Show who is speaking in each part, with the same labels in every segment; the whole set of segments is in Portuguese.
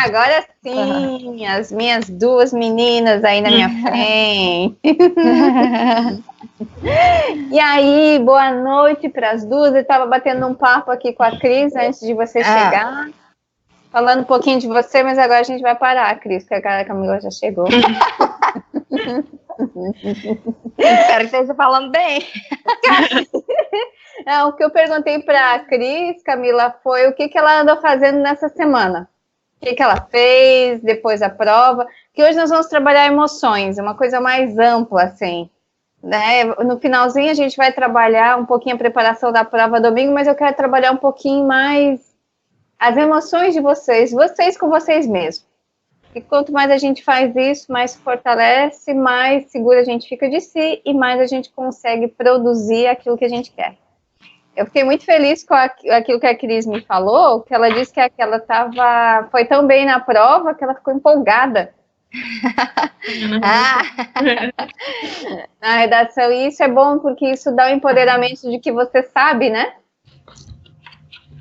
Speaker 1: agora sim, as minhas duas meninas aí na minha frente. E aí, boa noite para as duas. Eu estava batendo um papo aqui com a Cris antes de você chegar, falando um pouquinho de você, mas agora a gente vai parar, Cris, porque a Camila já chegou.
Speaker 2: Espero que esteja falando bem.
Speaker 1: Não, o que eu perguntei para a Cris, Camila, foi o que ela andou fazendo nessa semana. O que ela fez depois da prova. Que hoje nós vamos trabalhar emoções, uma coisa mais ampla, assim. Né? No finalzinho a gente vai trabalhar um pouquinho a preparação da prova domingo, mas eu quero trabalhar um pouquinho mais as emoções de vocês com vocês mesmos. E quanto mais a gente faz isso, mais fortalece, mais segura a gente fica de si e mais a gente consegue produzir aquilo que a gente quer. Eu fiquei muito feliz com aquilo que a Cris me falou, que ela disse que ela foi tão bem na prova que ela ficou empolgada. Na redação, e isso é bom porque isso dá o empoderamento de que você sabe, né?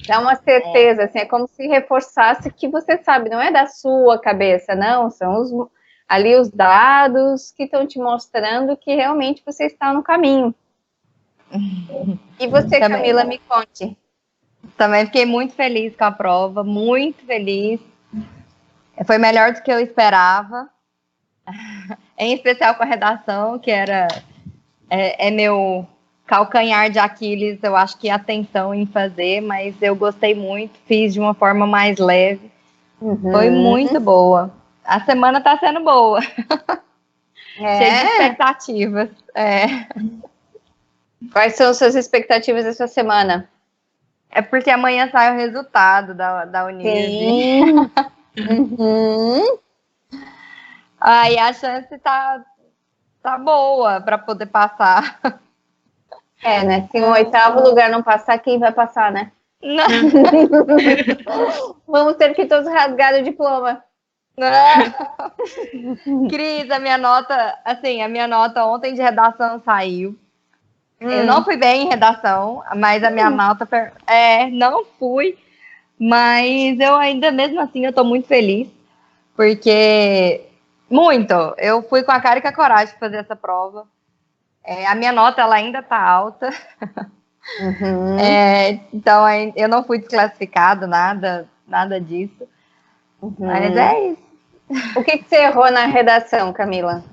Speaker 1: Dá uma certeza, assim, é como se reforçasse que você sabe, não é da sua cabeça, não, são ali os dados que estão te mostrando que realmente você está no caminho. E você, também, Camila, me conte.
Speaker 2: Também fiquei muito feliz com a prova, muito feliz. Foi melhor do que eu esperava. Em especial com a redação, que é meu calcanhar de Aquiles, eu acho que atenção em fazer, mas eu gostei muito, fiz de uma forma mais leve. Foi muito boa. A semana tá sendo boa. Cheia de expectativas.
Speaker 1: Quais são suas expectativas essa semana?
Speaker 2: É porque amanhã sai o resultado da Unirv. Aí a chance tá boa para poder passar.
Speaker 1: Né? Se o 8º lugar não passar, quem vai passar, né?
Speaker 2: Não.
Speaker 1: Vamos ter que todos rasgar o diploma.
Speaker 2: Cris, a minha nota ontem de redação saiu. Eu não fui bem em redação, mas a minha nota... não fui, mas eu ainda, mesmo assim, eu tô muito feliz, porque... Eu fui com a cara e com a coragem de fazer essa prova. A minha nota, ela ainda tá alta. Então, eu não fui desclassificada, nada disso. Mas é isso.
Speaker 1: O que você errou na redação, Camila?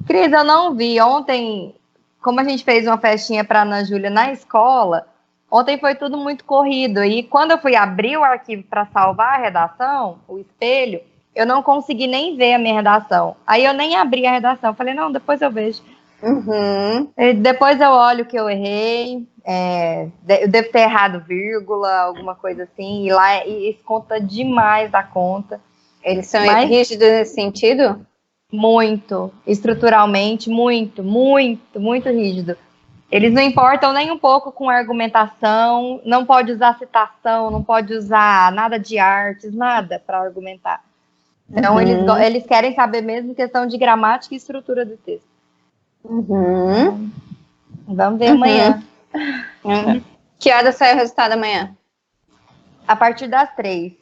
Speaker 2: Cris, eu não vi. Ontem, como a gente fez uma festinha para Ana Júlia na escola, ontem foi tudo muito corrido. E quando eu fui abrir o arquivo para salvar a redação, o espelho, eu não consegui nem ver a minha redação. Aí eu nem abri a redação. Falei, não, depois eu vejo. Depois eu olho o que eu errei. Eu devo ter errado vírgula, alguma coisa assim. E lá isso conta demais da conta.
Speaker 1: Eles são rígidos nesse sentido?
Speaker 2: Muito. Estruturalmente, muito rígido. Eles não importam nem um pouco com argumentação. Não pode usar citação, não pode usar nada de artes, nada para argumentar. Então, eles querem saber mesmo questão de gramática e estrutura do texto. Vamos ver amanhã.
Speaker 1: Que hora sai o resultado amanhã?
Speaker 2: A partir das 3.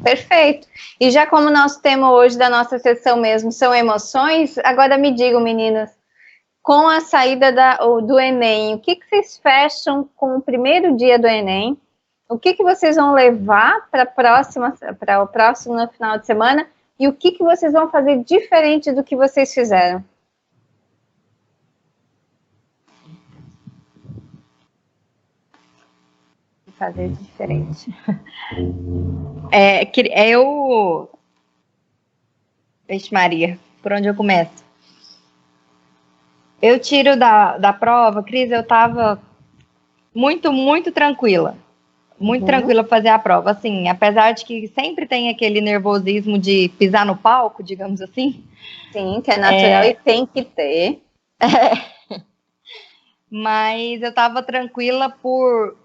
Speaker 1: Perfeito. E já como nosso tema hoje da nossa sessão mesmo são emoções, agora me digam, meninas, com a saída do Enem, o que vocês fecham com o primeiro dia do Enem? O que vocês vão levar para o próximo no final de semana? E o que vocês vão fazer diferente do que vocês fizeram?
Speaker 2: Fazer diferente. Vixe Maria, por onde eu começo? Eu tiro da prova, Cris, eu tava muito tranquila. Muito tranquila pra fazer a prova, assim, apesar de que sempre tem aquele nervosismo de pisar no palco, digamos assim.
Speaker 1: Sim, que é natural e tem que ter.
Speaker 2: Mas eu tava tranquila por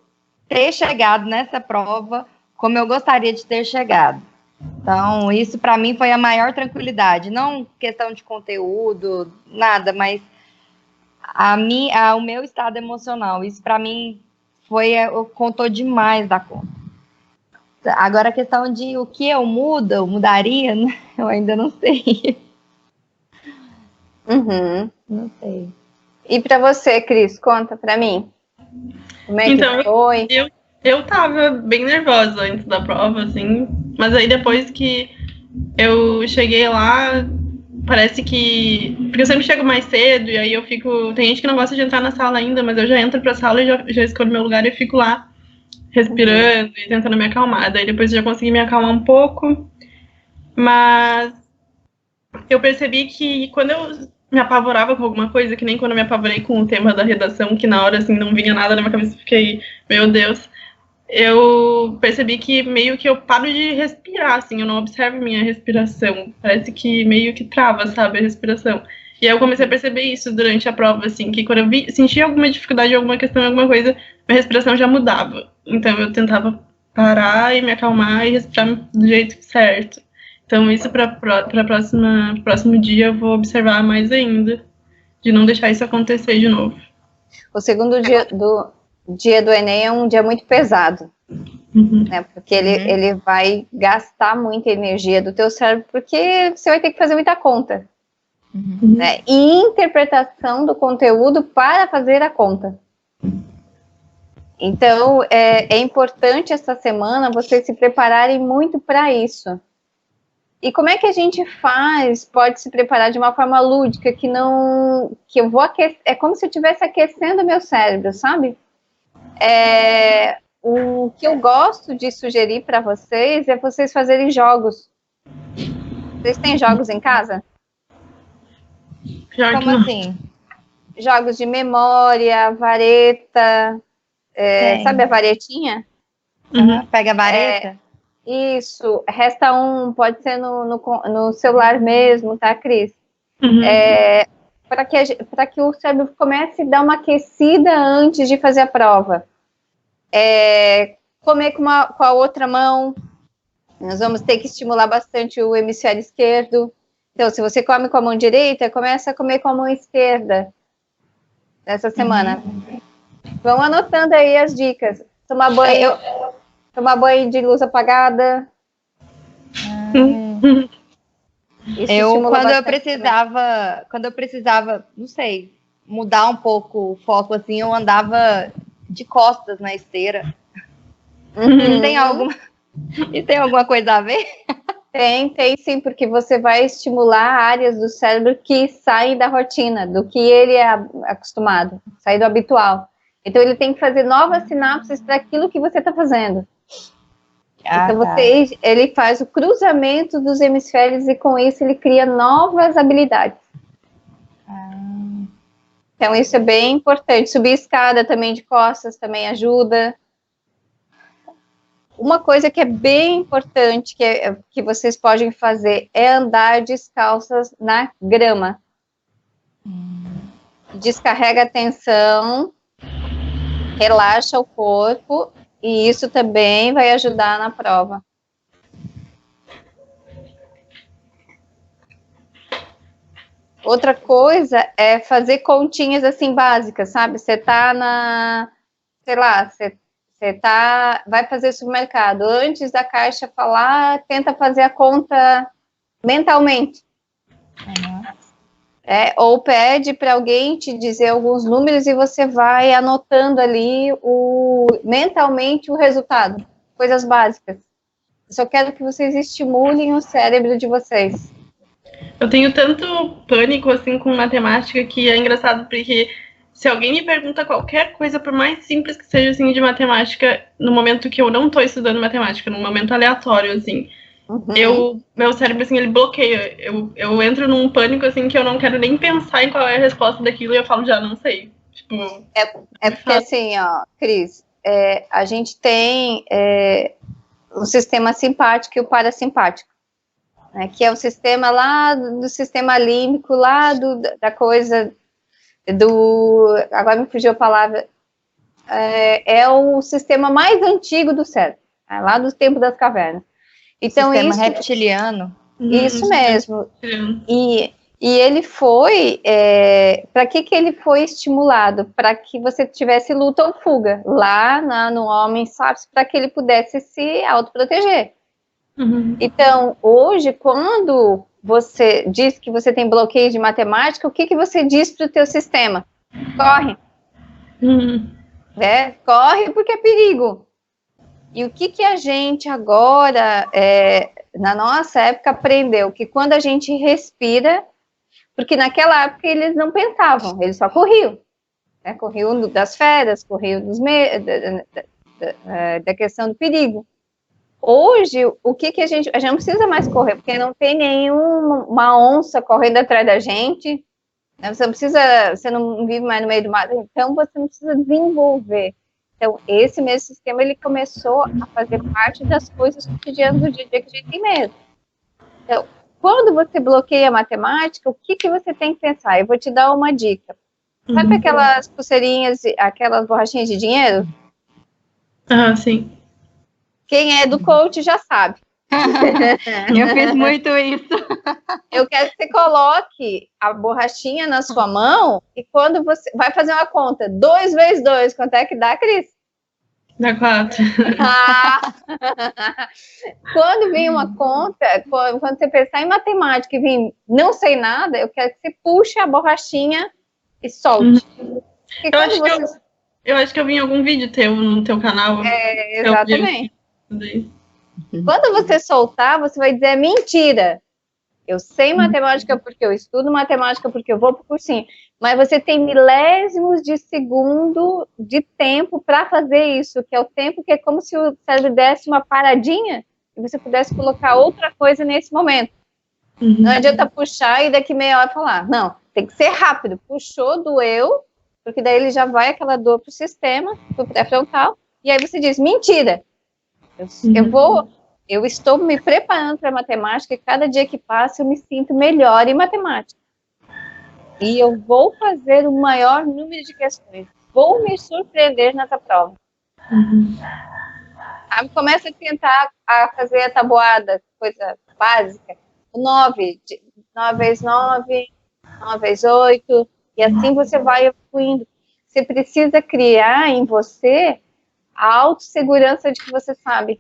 Speaker 2: ter chegado nessa prova como eu gostaria de ter chegado. Então, isso para mim foi a maior tranquilidade. Não questão de conteúdo, nada, mas o meu estado emocional. Isso para mim contou demais da conta. Agora a questão de o que eu mudaria, né? Eu ainda não sei.
Speaker 1: Uhum.
Speaker 2: Não sei.
Speaker 1: E para você, Cris, conta para mim. Como é que foi?
Speaker 3: Eu tava bem nervosa antes da prova, assim, mas aí depois que eu cheguei lá, parece que... Porque eu sempre chego mais cedo e aí eu fico... Tem gente que não gosta de entrar na sala ainda, mas eu já entro pra sala e já escolho meu lugar e fico lá respirando e tentando me acalmar. Daí depois eu já consegui me acalmar um pouco, mas eu percebi que quando eu me apavorava com alguma coisa, que nem quando eu me apavorei com o tema da redação, que na hora, assim, não vinha nada na minha cabeça, fiquei, meu Deus, eu percebi que meio que eu paro de respirar, assim, eu não observo minha respiração, parece que meio que trava, sabe, a respiração. E aí eu comecei a perceber isso durante a prova, assim, que quando eu sentia alguma dificuldade, alguma questão, alguma coisa, minha respiração já mudava. Então eu tentava parar e me acalmar e respirar do jeito certo. Então isso para próximo dia eu vou observar mais ainda, de não deixar isso acontecer de novo.
Speaker 1: O segundo dia do Enem é um dia muito pesado, né? Porque ele vai gastar muita energia do teu cérebro, porque você vai ter que fazer muita conta. Né? E interpretação do conteúdo para fazer a conta. Então, é importante essa semana vocês se prepararem muito para isso. E como é que a gente pode se preparar de uma forma lúdica, que eu vou aquecer, é como se eu estivesse aquecendo meu cérebro, sabe? O que eu gosto de sugerir para vocês é vocês fazerem jogos. Vocês têm jogos em casa?
Speaker 2: Como assim?
Speaker 1: Jogos de memória, vareta, sabe a varetinha?
Speaker 2: Pega a vareta?
Speaker 1: Isso, resta um, pode ser no celular mesmo, tá, Cris? Para que o cérebro comece a dar uma aquecida antes de fazer a prova. Comer com a outra mão, nós vamos ter que estimular bastante o hemisfério esquerdo. Então, se você come com a mão direita, começa a comer com a mão esquerda nessa semana. Vão anotando aí as dicas. Tomar banho de luz apagada.
Speaker 2: Quando eu precisava, não sei, mudar um pouco o foco, assim, eu andava de costas na esteira. E tem alguma coisa a ver?
Speaker 1: Tem sim, porque você vai estimular áreas do cérebro que saem da rotina, do que ele é acostumado, sair do habitual. Então, ele tem que fazer novas sinapses para aquilo que você está fazendo. Então, ele faz o cruzamento dos hemisférios e, com isso, ele cria novas habilidades. Então, isso é bem importante. Subir escada também de costas também ajuda. Uma coisa que é bem importante que vocês podem fazer é andar descalças na grama. Descarrega a tensão, relaxa o corpo, e isso também vai ajudar na prova. Outra coisa é fazer continhas assim básicas, sabe? Você tá vai fazer supermercado. Antes da caixa falar, tenta fazer a conta mentalmente. Ou pede para alguém te dizer alguns números e você vai anotando ali mentalmente o resultado. Coisas básicas. Eu só quero que vocês estimulem o cérebro de vocês.
Speaker 3: Eu tenho tanto pânico assim com matemática que é engraçado, porque se alguém me pergunta qualquer coisa, por mais simples que seja assim, de matemática, no momento que eu não tô estudando matemática, num momento aleatório, assim, meu cérebro, assim, ele bloqueia. Eu entro num pânico, assim, que eu não quero nem pensar em qual é a resposta daquilo e eu falo, já não sei. Tipo,
Speaker 1: porque assim, ó, Cris, a gente tem o sistema simpático e o parasimpático, né, que é o sistema lá do sistema límbico, lá da coisa... agora me fugiu a palavra, é o sistema mais antigo do cérebro, lá do tempo das cavernas. Então,
Speaker 2: sistema reptiliano.
Speaker 1: Isso mesmo. E E ele foi, para que ele foi estimulado? Para que você tivesse luta ou fuga, lá no Homem Sapiens, para que ele pudesse se autoproteger.
Speaker 3: Uhum.
Speaker 1: Então, hoje, quando você diz que você tem bloqueio de matemática, o que você diz para o teu sistema? Corre. Né? Corre porque é perigo. E o que a gente agora, na nossa época, aprendeu? Que quando a gente respira, porque naquela época eles não pensavam, eles só corriam. Né? Corriam das feras, corriam da questão do perigo. Hoje, o que a gente não precisa mais correr, porque não tem nenhuma onça correndo atrás da gente, né? Você não vive mais no meio do mato, então você não precisa desenvolver. Então, esse mesmo sistema, ele começou a fazer parte das coisas cotidianas do dia a dia que a gente tem mesmo. Então, quando você bloqueia a matemática, o que você tem que pensar? Eu vou te dar uma dica. Sabe aquelas pulseirinhas, aquelas borrachinhas de dinheiro?
Speaker 3: Ah, sim.
Speaker 1: Quem é do coach já sabe.
Speaker 2: Eu fiz muito isso.
Speaker 1: Eu quero que você coloque a borrachinha na sua mão e quando você vai fazer uma conta, 2 vezes 2, quanto é que dá, Cris?
Speaker 3: Dá 4.
Speaker 1: Quando vir uma conta, quando você pensar em matemática e vir não sei nada, eu quero que você puxe a borrachinha e solte.
Speaker 3: Eu acho que eu vi em algum vídeo no teu canal.
Speaker 1: Exatamente. Quando você soltar, você vai dizer mentira. Eu sei matemática porque eu estudo matemática, porque eu vou para o cursinho. Mas você tem milésimos de segundo de tempo para fazer isso, que é o tempo que é como se o cérebro desse uma paradinha e você pudesse colocar outra coisa nesse momento. Não adianta puxar e daqui meia hora falar. Não, tem que ser rápido. Puxou, doeu, porque daí ele já vai aquela dor para o sistema, para o pré-frontal, e aí você diz, mentira. Eu estou me preparando para matemática e cada dia que passa eu me sinto melhor em matemática. E eu vou fazer o maior número de questões. Vou me surpreender nessa prova. Aí começa a tentar fazer a tabuada, coisa básica. 9 vezes 9, 9 vezes 8, e assim você vai evoluindo. Você precisa criar em você a autossegurança de que você sabe.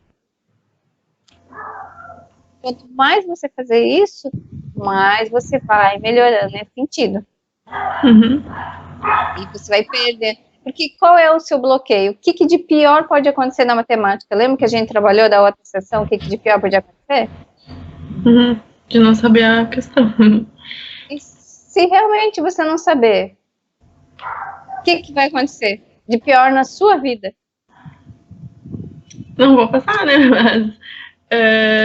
Speaker 1: Quanto mais você fazer isso, mais você vai melhorando nesse sentido. E você vai perder. Porque qual é o seu bloqueio? O que de pior pode acontecer na matemática? Lembra que a gente trabalhou da outra sessão? O que de pior pode acontecer?
Speaker 3: De não saber a questão.
Speaker 1: E se realmente você não saber, o que vai acontecer de pior na sua vida?
Speaker 3: Não vou passar, né? Mas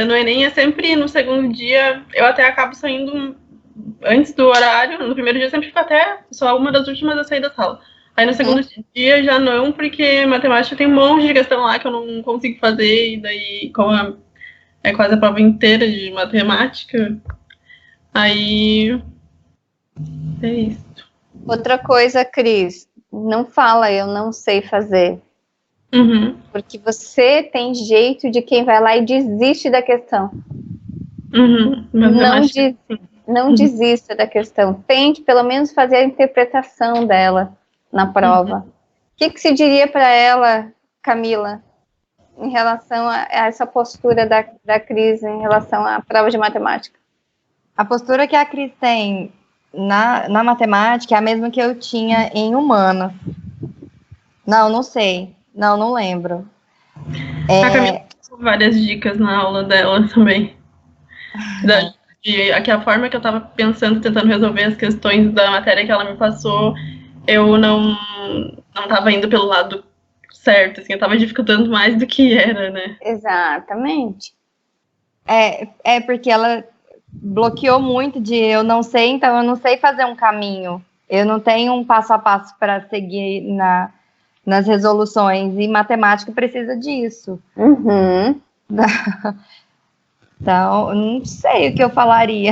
Speaker 3: no Enem é sempre no segundo dia. Eu até acabo saindo antes do horário. No primeiro dia eu sempre fico até só uma das últimas a sair da sala. Aí no segundo dia já não, porque matemática tem um monte de questão lá que eu não consigo fazer. E daí, como é quase a prova inteira de matemática, aí é isso.
Speaker 1: Outra coisa, Cris, não fala eu não sei fazer. Porque você tem jeito de quem vai lá e desiste da questão. Não desista da questão. Tente pelo menos fazer a interpretação dela na prova. O que se diria para ela, Camila, em relação a essa postura da Cris em relação à prova de matemática?
Speaker 2: A postura que a Cris tem na matemática é a mesma que eu tinha em humanas. Não sei. Não lembro.
Speaker 3: A Camila deu várias dicas na aula dela também. Aqui a forma que eu estava pensando, tentando resolver as questões da matéria que ela me passou, eu não estava indo pelo lado certo, assim, eu estava dificultando mais do que era, né?
Speaker 1: Exatamente.
Speaker 2: É porque ela bloqueou muito de eu não sei, então eu não sei fazer um caminho. Eu não tenho um passo a passo para seguir nas resoluções, e matemática precisa disso. Então, não sei o que eu falaria.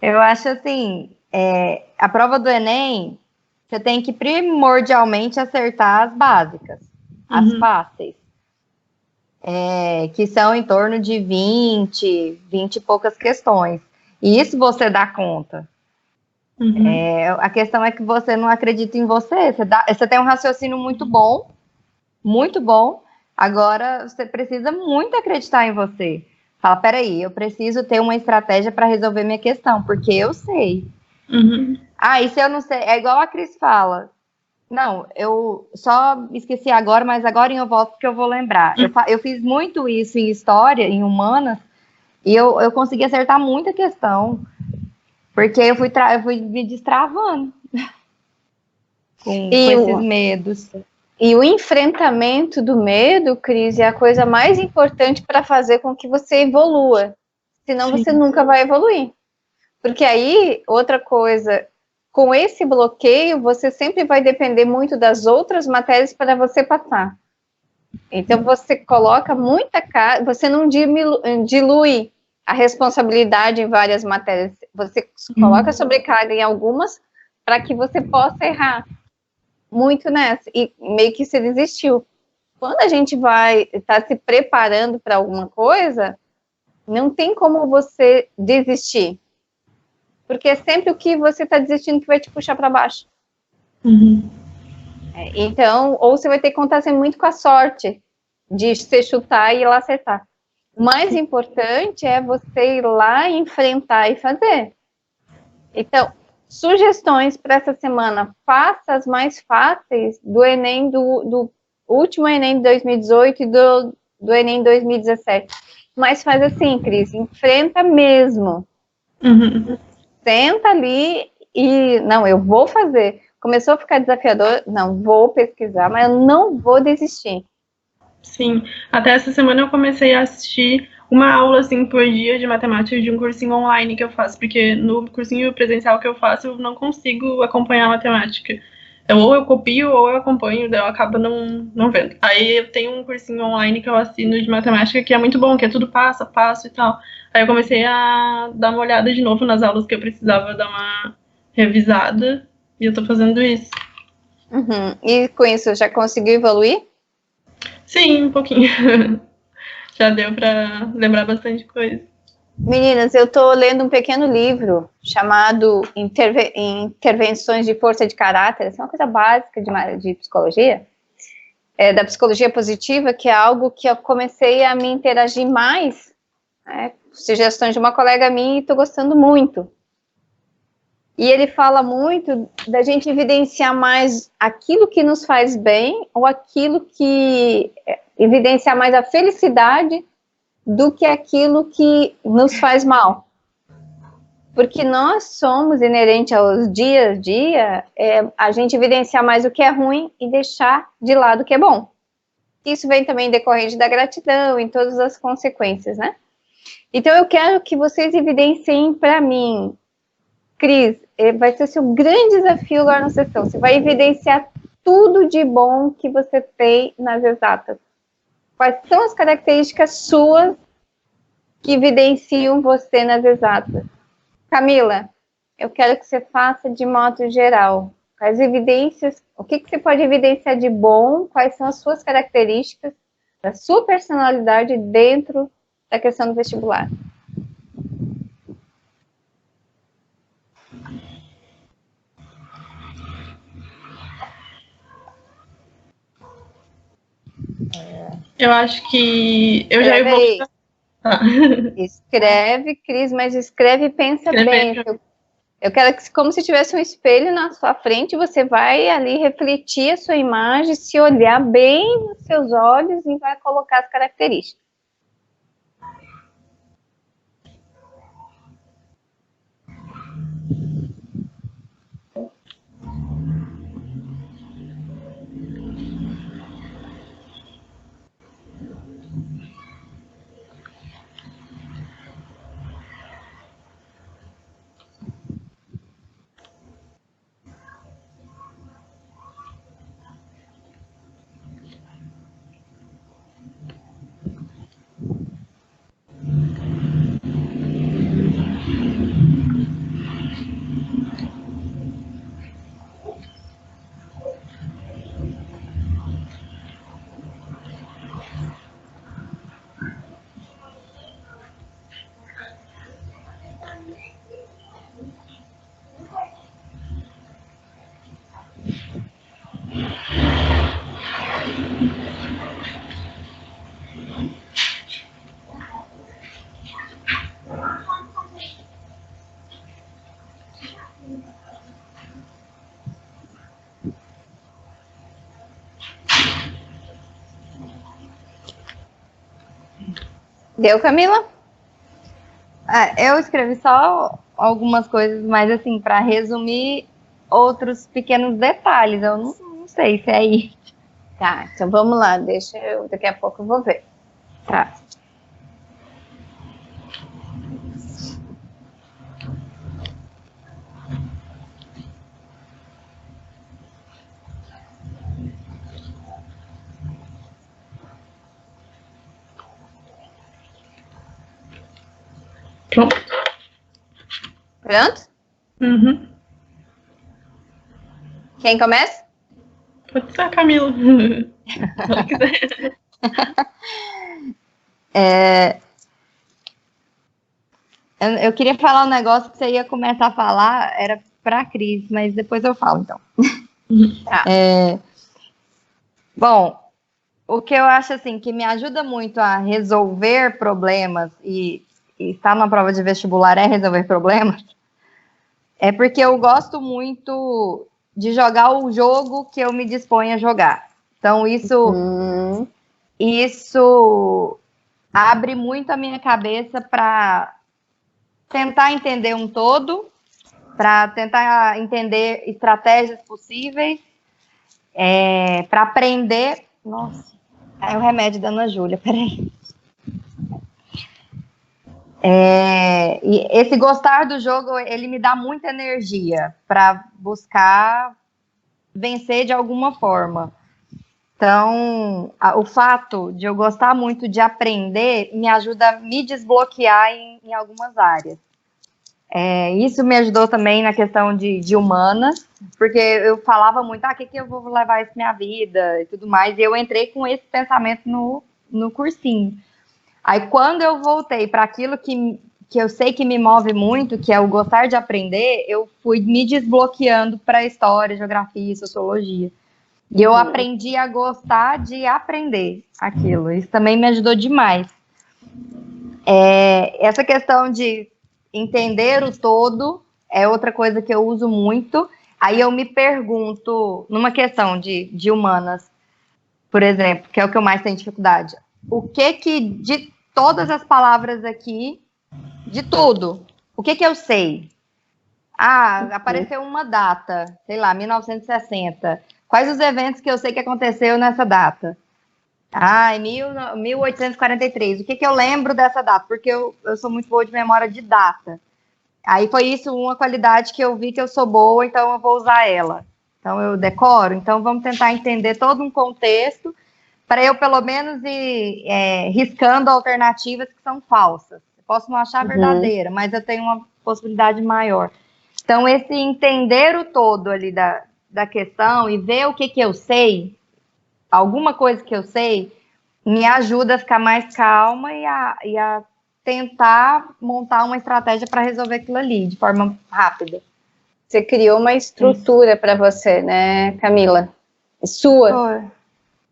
Speaker 2: Eu acho assim, a prova do Enem, você tem que primordialmente acertar as básicas, as fáceis, que são em torno de 20 e poucas questões. E isso você dá conta.
Speaker 3: Uhum.
Speaker 2: A questão é que você não acredita em você. Você tem um raciocínio muito bom, muito bom. Agora você precisa muito acreditar em você. Fala, peraí, eu preciso ter uma estratégia para resolver minha questão, porque eu sei.
Speaker 3: Uhum.
Speaker 2: E se eu não sei, é igual a Cris fala. Não, eu só esqueci agora, mas agora eu volto porque eu vou lembrar. Eu fiz muito isso em história, em humanas, e eu consegui acertar muita questão, porque eu fui me destravando com
Speaker 1: E
Speaker 2: esses
Speaker 1: o,
Speaker 2: medos.
Speaker 1: e o enfrentamento do medo, Cris, é a coisa mais importante para fazer com que você evolua. Senão você
Speaker 3: Sim.
Speaker 1: nunca vai evoluir. Porque aí, outra coisa, com esse bloqueio, você sempre vai depender muito das outras matérias para você passar. Então, você coloca muita carga, você não dilui a responsabilidade em várias matérias, você coloca sobrecarga em algumas para que você possa errar muito nessa, e meio que se desistiu. Quando a gente vai estar se preparando para alguma coisa, não tem como você desistir, porque é sempre o que você está desistindo que vai te puxar para baixo.
Speaker 3: Uhum.
Speaker 1: Então, ou você vai ter que contar sempre muito com a sorte de você chutar e ir lá acertar. O mais importante é você ir lá, enfrentar e fazer. Então, sugestões para essa semana: faça as mais fáceis do Enem, do último Enem de 2018 e do Enem 2017. Mas faz assim, Cris, enfrenta mesmo.
Speaker 3: Uhum.
Speaker 1: Senta ali e, não, eu vou fazer. Começou a ficar desafiador, não, vou pesquisar, mas eu não vou desistir.
Speaker 3: Sim, até essa semana eu comecei a assistir uma aula assim por dia de matemática de um cursinho online que eu faço, porque no cursinho presencial que eu faço eu não consigo acompanhar a matemática. Ou eu copio ou eu acompanho, daí eu acabo não vendo. Aí eu tenho um cursinho online que eu assino de matemática que é muito bom, que é tudo passo a passo e tal. Aí eu comecei a dar uma olhada de novo nas aulas que eu precisava dar uma revisada e eu tô fazendo isso.
Speaker 1: Uhum. E com isso, já conseguiu evoluir?
Speaker 3: Sim, um pouquinho. Já deu pra lembrar bastante coisa.
Speaker 1: Meninas, eu estou lendo um pequeno livro chamado Intervenções de Força de Caráter. Essa é uma coisa básica de psicologia, da psicologia positiva, que é algo que eu comecei a me interagir mais, sugestões de uma colega minha, e estou gostando muito. E ele fala muito da gente evidenciar mais aquilo que nos faz bem, ou aquilo que evidenciar mais a felicidade do que aquilo que nos faz mal. Porque nós somos, inerente aos dia a dia, a gente evidenciar mais o que é ruim e deixar de lado o que é bom. Isso vem também decorrente da gratidão, em todas as consequências, né? Então eu quero que vocês evidenciem para mim, Cris, vai ser o seu grande desafio agora na sessão. Você vai evidenciar tudo de bom que você tem nas exatas. Quais são as características suas que evidenciam você nas exatas? Camila, eu quero que você faça de modo geral. Quais evidências, o que você pode evidenciar de bom, quais são as suas características, da sua personalidade dentro da questão do vestibular?
Speaker 3: Eu acho que eu já
Speaker 1: Escreve
Speaker 3: evoluí.
Speaker 1: aí.
Speaker 3: Tá.
Speaker 1: Escreve, Cris, mas escreve e pensa bem.
Speaker 3: Escrever.
Speaker 1: Eu quero que, como se tivesse um espelho na sua frente, você vai ali refletir a sua imagem, se olhar bem nos seus olhos e vai colocar as características. Deu, Camila?
Speaker 2: Eu escrevi só algumas coisas, mas assim, para resumir outros pequenos detalhes. Eu não sei se é aí.
Speaker 1: Tá, então vamos lá, daqui a pouco eu vou ver.
Speaker 2: Tá.
Speaker 3: Pronto.
Speaker 1: Pronto?
Speaker 3: Uhum.
Speaker 1: Quem começa?
Speaker 3: Pode ser a Camila. Se ela quiser.
Speaker 2: Eu queria falar um negócio que você ia começar a falar, era para a Cris, mas depois eu falo, então.
Speaker 1: Tá.
Speaker 2: Bom, o que eu acho assim que me ajuda muito a resolver problemas e estar na prova de vestibular é resolver problemas, é porque eu gosto muito de jogar o jogo que eu me disponho a jogar. Então, isso abre muito a minha cabeça para tentar entender um todo, para tentar entender estratégias possíveis, para aprender... Nossa, é o remédio da Ana Júlia, peraí. E esse gostar do jogo, ele me dá muita energia para buscar vencer de alguma forma. Então, o fato de eu gostar muito de aprender me ajuda a me desbloquear em algumas áreas. Isso me ajudou também na questão de humanas, porque eu falava muito, o que eu vou levar isso na minha vida e tudo mais, e eu entrei com esse pensamento no cursinho. Aí, quando eu voltei para aquilo que eu sei que me move muito, que é o gostar de aprender, eu fui me desbloqueando para história, geografia, sociologia. E eu aprendi a gostar de aprender aquilo. Isso também me ajudou demais. Essa questão de entender o todo é outra coisa que eu uso muito. Aí eu me pergunto, numa questão de humanas, por exemplo, que é o que eu mais tenho dificuldade, o que de todas as palavras aqui, de tudo, o que eu sei? Apareceu uma data, sei lá, 1960. Quais os eventos que eu sei que aconteceu nessa data? Em 1843. O que eu lembro dessa data? Porque eu sou muito boa de memória de data. Aí foi isso uma qualidade que eu vi que eu sou boa, então eu vou usar ela. Então eu decoro. Então vamos tentar entender todo um contexto para eu, pelo menos, ir riscando alternativas que são falsas. Eu posso não achar verdadeira, mas eu tenho uma possibilidade maior. Então, esse entender o todo ali da questão e ver o que eu sei, alguma coisa que eu sei, me ajuda a ficar mais calma e a tentar montar uma estratégia para resolver aquilo ali, de forma rápida.
Speaker 1: Você criou uma estrutura para você, né, Camila? Sua.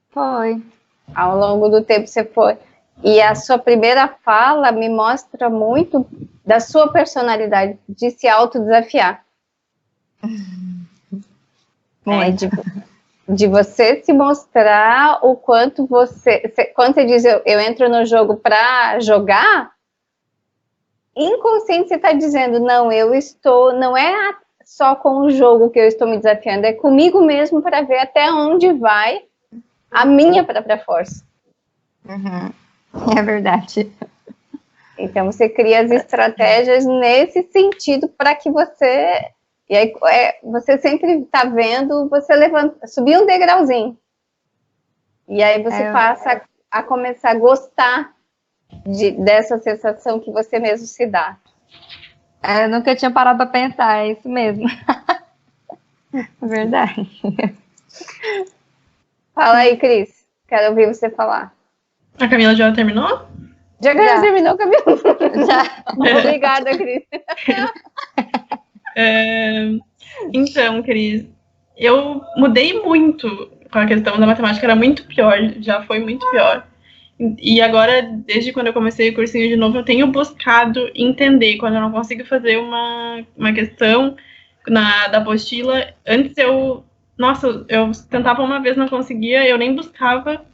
Speaker 2: Foi.
Speaker 1: Ao longo do tempo você foi. E a sua primeira fala me mostra muito da sua personalidade, de se autodesafiar. De você se mostrar o quanto quando você diz eu entro no jogo para jogar, inconsciente você está dizendo, não é só com o jogo que eu estou me desafiando, é comigo mesmo para ver até onde vai a minha própria força.
Speaker 2: É verdade.
Speaker 1: Então você cria as estratégias nesse sentido para que você... E aí você sempre está vendo você subir um degrauzinho. E aí você passa a começar a gostar dessa sensação que você mesmo se dá.
Speaker 2: Eu nunca tinha parado para pensar, é isso mesmo. É verdade.
Speaker 1: Fala aí, Cris. Quero ouvir você falar.
Speaker 3: A Camila já terminou?
Speaker 1: Já terminou, Camila? Já. Obrigada, Cris.
Speaker 3: Então, Cris, eu mudei muito com a questão da matemática, era muito pior, já foi muito pior. E agora, desde quando eu comecei o cursinho de novo, eu tenho buscado entender. Quando eu não consigo fazer uma questão da apostila, antes eu tentava uma vez, não conseguia, eu nem buscava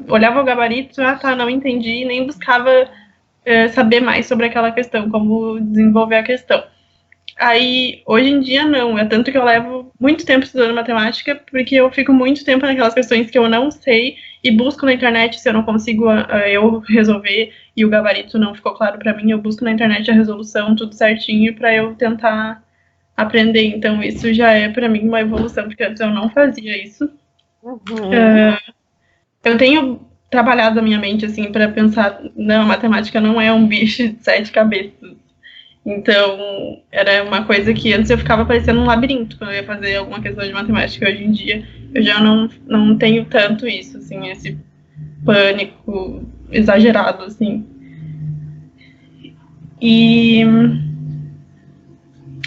Speaker 3: olhava o gabarito, não entendi, nem buscava saber mais sobre aquela questão, como desenvolver a questão. Aí, hoje em dia, não. É tanto que eu levo muito tempo estudando matemática, porque eu fico muito tempo naquelas questões que eu não sei e busco na internet se eu não consigo eu resolver e o gabarito não ficou claro para mim, eu busco na internet a resolução, tudo certinho, para eu tentar aprender. Então, isso já é para mim uma evolução, porque antes eu não fazia isso. Eu tenho trabalhado a minha mente, assim, para pensar, não, matemática não é um bicho de 7 cabeças. Então, era uma coisa que antes eu ficava parecendo um labirinto quando eu ia fazer alguma questão de matemática. Hoje em dia, eu já não tenho tanto isso, assim, esse pânico exagerado, assim. E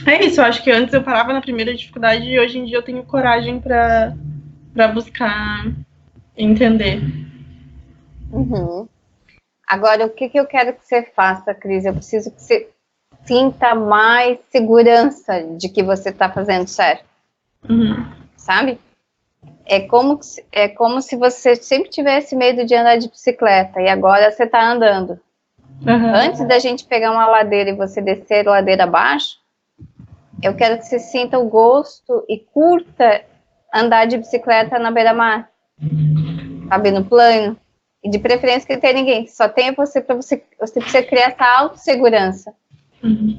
Speaker 3: é isso, eu acho que antes eu parava na primeira dificuldade e hoje em dia eu tenho coragem para buscar entender.
Speaker 1: Agora, o que eu quero que você faça, Cris? Eu preciso que você sinta mais segurança de que você está fazendo certo. Sabe? É como se você sempre tivesse medo de andar de bicicleta e agora você está andando. Antes da gente pegar uma ladeira e você descer a ladeira abaixo, eu quero que você sinta o gosto e curta andar de bicicleta na beira-mar, sabe, no plano. E de preferência que não tenha ninguém, só tenha você para você precisa criar essa autossegurança.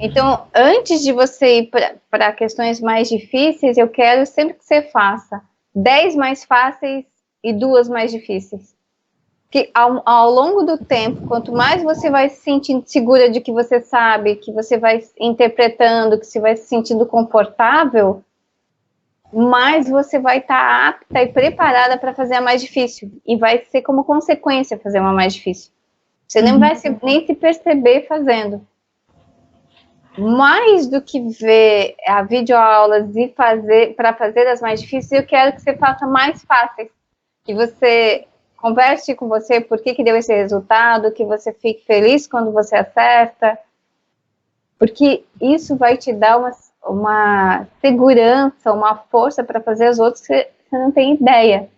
Speaker 1: Então, antes de você ir para questões mais difíceis, eu quero sempre que você faça 10 mais fáceis e 2 mais difíceis. Que ao longo do tempo, quanto mais você vai se sentindo segura de que você sabe, que você vai interpretando, que você vai se sentindo confortável, mais você vai estar apta e preparada para fazer a mais difícil. E vai ser como consequência fazer uma mais difícil. Você nem vai nem se perceber fazendo. Mais do que ver a videoaulas e para fazer as mais difíceis, eu quero que você faça mais fáceis. Que você converse com você por que deu esse resultado, que você fique feliz quando você acerta. Porque isso vai te dar uma segurança, uma força para fazer os outros que você não tem ideia.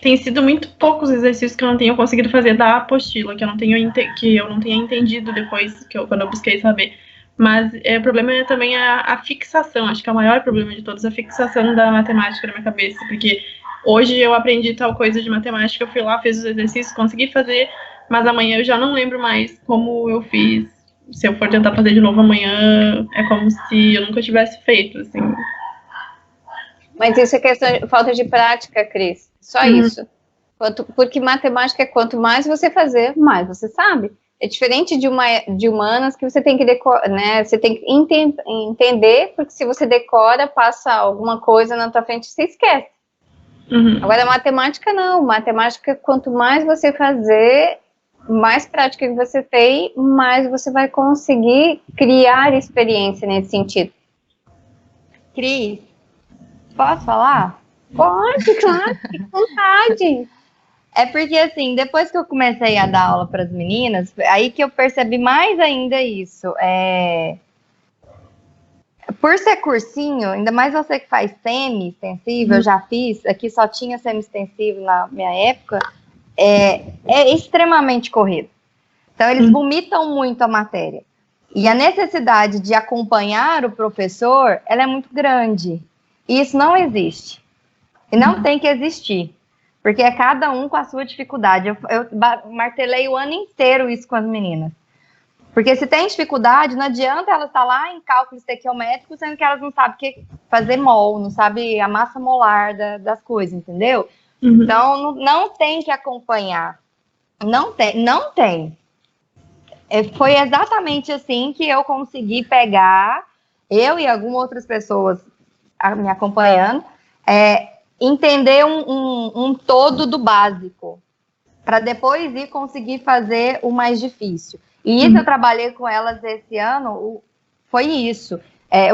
Speaker 3: Tem sido muito poucos exercícios que eu não tenho conseguido fazer da apostila, que eu não tenha entendido depois, quando eu busquei saber. Mas o problema é também a fixação, acho que é o maior problema de todos, a fixação da matemática na minha cabeça, porque hoje eu aprendi tal coisa de matemática, eu fui lá, fiz os exercícios, consegui fazer, mas amanhã eu já não lembro mais como eu fiz. Se eu for tentar fazer de novo amanhã, é como se eu nunca tivesse feito, assim.
Speaker 1: Mas isso é questão de falta de prática, Cris. Só isso. Porque matemática é quanto mais você fazer, mais você sabe. É diferente de humanas que você tem que decorar, né? Você tem que entender, porque se você decora, passa alguma coisa na tua frente, você esquece. Agora, matemática não. Matemática, quanto mais você fazer, mais prática que você tem, mais você vai conseguir criar experiência nesse sentido.
Speaker 2: Cris, posso falar?
Speaker 1: Pode, claro, fique à vontade.
Speaker 2: É porque, assim, depois que eu comecei a dar aula para as meninas, aí que eu percebi mais ainda isso. Por ser cursinho, ainda mais você que faz semi-extensivo, eu já fiz, aqui só tinha semi-extensivo na minha época, é extremamente corrido. Então, eles vomitam muito a matéria. E a necessidade de acompanhar o professor, ela é muito grande. E isso não existe. E não tem que existir. Porque é cada um com a sua dificuldade. Eu martelei o ano inteiro isso com as meninas. Porque se tem dificuldade, não adianta elas estar lá em cálculo estequiométrico, sendo que elas não sabem fazer mol, não sabem a massa molar das coisas, entendeu? Então, não tem que acompanhar. Não tem. Foi exatamente assim que eu consegui pegar, eu e algumas outras pessoas me acompanhando, entender um todo do básico, para depois ir conseguir fazer o mais difícil. E isso eu trabalhei com elas esse ano, foi isso.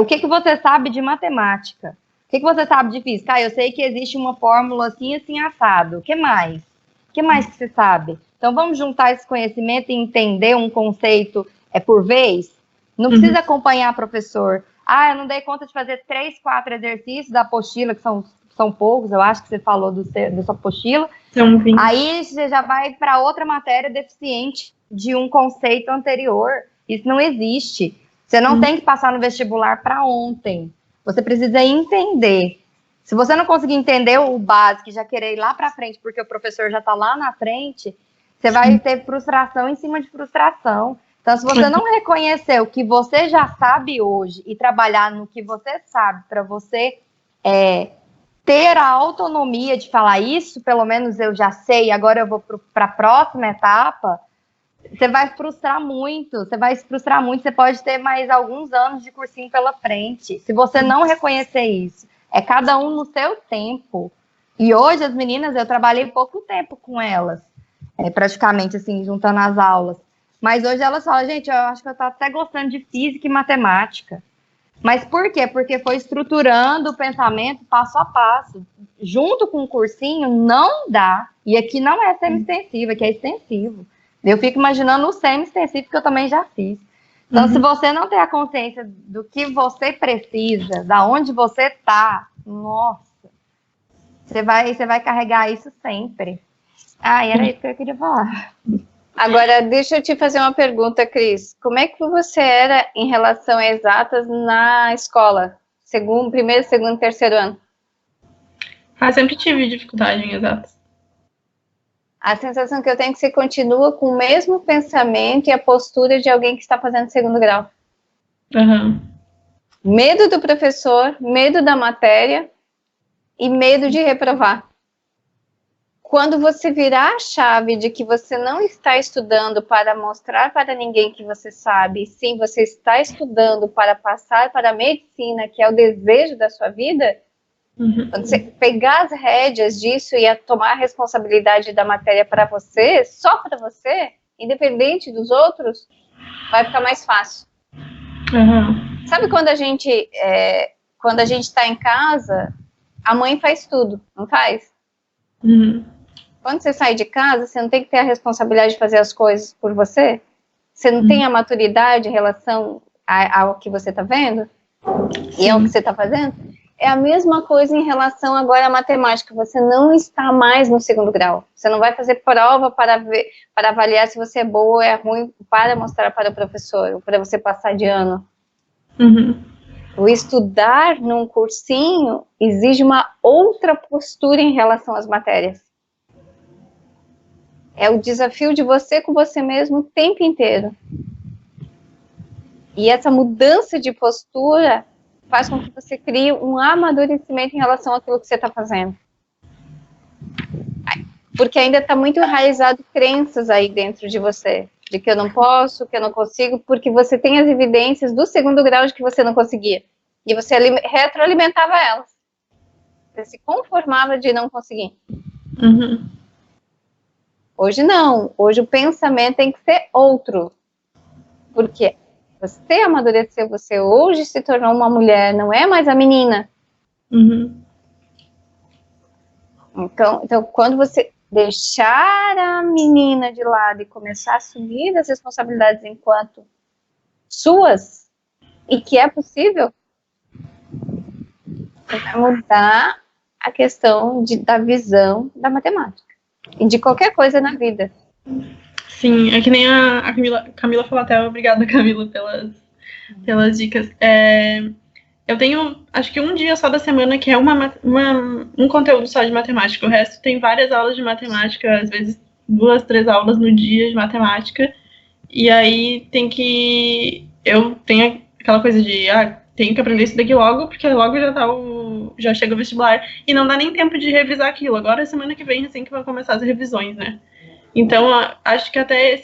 Speaker 2: O que você sabe de matemática? O que você sabe de física? Eu sei que existe uma fórmula assim, assim, assado. O que mais? O que mais que você sabe? Então, vamos juntar esse conhecimento e entender um conceito por vez? Não precisa acompanhar professor. Eu não dei conta de fazer 3, 4 exercícios da apostila, que são são poucos, eu acho que você falou da sua apostila.
Speaker 3: São 20.
Speaker 2: Aí você já vai para outra matéria deficiente de um conceito anterior. Isso não existe. Você não tem que passar no vestibular para ontem. Você precisa entender. Se você não conseguir entender o básico e já querer ir lá para frente, porque o professor já está lá na frente, você vai ter frustração em cima de frustração. Então, se você não reconhecer o que você já sabe hoje e trabalhar no que você sabe para você ter a autonomia de falar isso, pelo menos eu já sei, agora eu vou para a próxima etapa, você vai frustrar muito, você pode ter mais alguns anos de cursinho pela frente. Se você não reconhecer isso, é cada um no seu tempo. E hoje as meninas, eu trabalhei pouco tempo com elas, praticamente assim, juntando as aulas. Mas hoje elas falam, gente, eu acho que eu tô até gostando de física e matemática. Mas por quê? Porque foi estruturando o pensamento passo a passo. Junto com o cursinho, não dá. E aqui não é semi-extensivo, aqui é extensivo. Eu fico imaginando o semi-extensivo que eu também já fiz. Então, se você não tem a consciência do que você precisa, da onde você tá, nossa, você vai carregar isso sempre. Era isso que eu queria falar.
Speaker 1: Agora, deixa eu te fazer uma pergunta, Cris. Como é que você era em relação a exatas na escola? Primeiro, segundo, terceiro ano?
Speaker 3: Sempre tive dificuldade em exatas.
Speaker 1: A sensação que eu tenho é que você continua com o mesmo pensamento e a postura de alguém que está fazendo segundo grau. Medo do professor, medo da matéria e medo de reprovar. Quando você virar a chave de que você não está estudando para mostrar para ninguém que você sabe, sim, você está estudando para passar para a medicina, que é o desejo da sua vida, quando você pegar as rédeas disso e tomar a responsabilidade da matéria para você, só para você, independente dos outros, vai ficar mais fácil. Sabe quando a gente está em casa, a mãe faz tudo, não faz? Quando você sai de casa, você não tem que ter a responsabilidade de fazer as coisas por você? Você não tem a maturidade em relação ao que você está vendo? E ao que você está fazendo? É a mesma coisa em relação agora à matemática. Você não está mais no segundo grau. Você não vai fazer prova para avaliar se você é boa ou é ruim, para mostrar para o professor, ou para você passar de ano. O estudar num cursinho exige uma outra postura em relação às matérias. É o desafio de você com você mesmo o tempo inteiro. E essa mudança de postura faz com que você crie um amadurecimento em relação àquilo que você está fazendo. Porque ainda está muito enraizado crenças aí dentro de você, de que eu não posso, que eu não consigo, porque você tem as evidências do segundo grau de que você não conseguia. E você retroalimentava elas. Você se conformava de não conseguir. Hoje não. Hoje o pensamento tem que ser outro. Porque você amadureceu, você hoje se tornou uma mulher, não é mais a menina. Então, quando você deixar a menina de lado e começar a assumir as responsabilidades enquanto suas, e que é possível, você vai mudar a questão da visão da matemática. E de qualquer coisa na vida.
Speaker 3: Sim, é que nem a Camila falou até, obrigada, Camila, pelas dicas. Eu tenho, acho que um dia só da semana que é um conteúdo só de matemática. O resto tem várias aulas de matemática, às vezes 2, 3 aulas no dia de matemática. E aí eu tenho aquela coisa de, tenho que aprender isso daqui logo, porque logo já chega o vestibular. E não dá nem tempo de revisar aquilo. Agora, semana que vem, assim que vão começar as revisões, né? Então, acho que até